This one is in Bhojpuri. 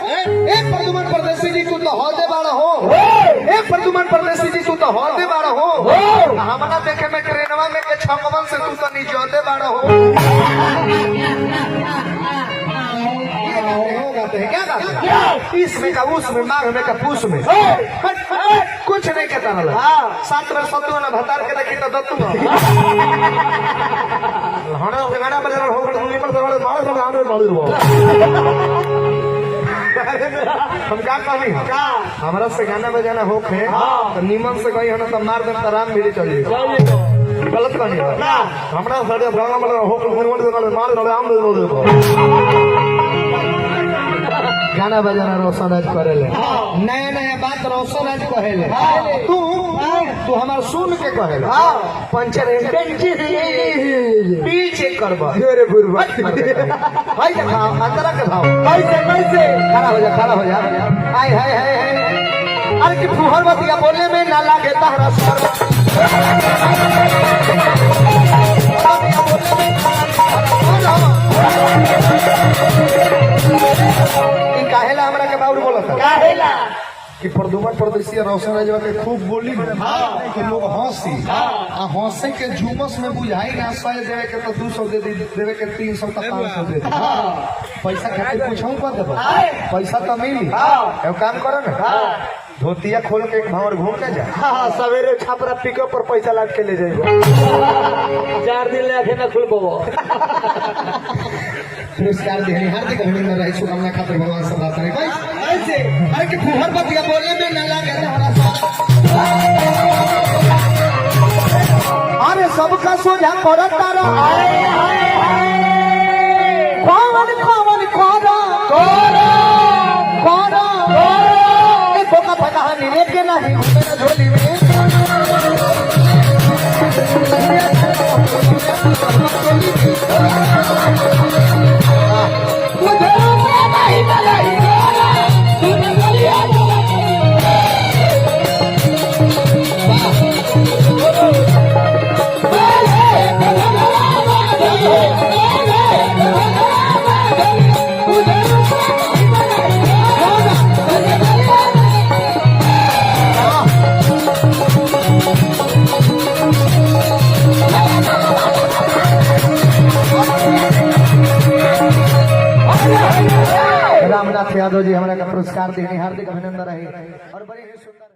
प्रदुमन परदेसी जी तू तो होते बाड़ा हो। प्रदुमन परदेसी जी तू तो होते बाड़ा हो। हमना देखे में ट्रेनवा में के छमवन से तू तो निजोते बाड़ा हो। क्या इसमें का उसमें माघ में का पूस में कुछ नहीं कहता ना। सात में सत्तू ना भतार के देखी तो दत्तू हणा गाना बजा हो गए मुंह पर दवाड़े मार दो आने मार दो। हम क्या कहनी क्या हमारा से गाना बजाना हो खे तो नीमन से गई है ना तो मार दे तो राम मिली चलिए गलत कहनी हमारा सारे गाना बजा हो के मुंह पर मार दो आम दे दो। गाना बजाना रोशन आज करेले नया नया बात रोशन आज कहेले तू हमार सुन के कहेले पंचर पीछे करबा रे बुरबा भाई देखा अंदर के भाव कैसे खड़ा हो जा हाय हाय हाय अरे कि फुहर बतिया बोले में ना लागे तहरा सर काहेला हमरा के बाउर बोलत काहेला कि प्रदुमन परदेसी रोशन राजवा के खूब बोली तो लोग हंसी हंसे के झुमस में बुझाई ना 100 देवे के तो 200 दे देवे के 300 का 500 दे पैसा खातिर पूछूं कर देबो पैसा तो मिली एगो काम करो ना धोतिया खोल के एक भावर घूम के जा सवेरे छापरा पिकअप पर पैसा लाद के ले जाइबो 4 दिन ले आखे ना खुलबो पुरस्कार देने हार्दिक अभिनंदन रही शुभकामना खातिर भगवान से बात नहीं भाई ऐसे अरे कि फुहर बतिया बोले में ना लागे हमारा अरे सबका सोझा करत तारा कौन एक का कहानी लेके नहीं मेरा झोली में रामनाथ यादव जी हमारा का पुरस्कार देने हार्दिक अभिनंदन रहे और बड़े ही सुंदर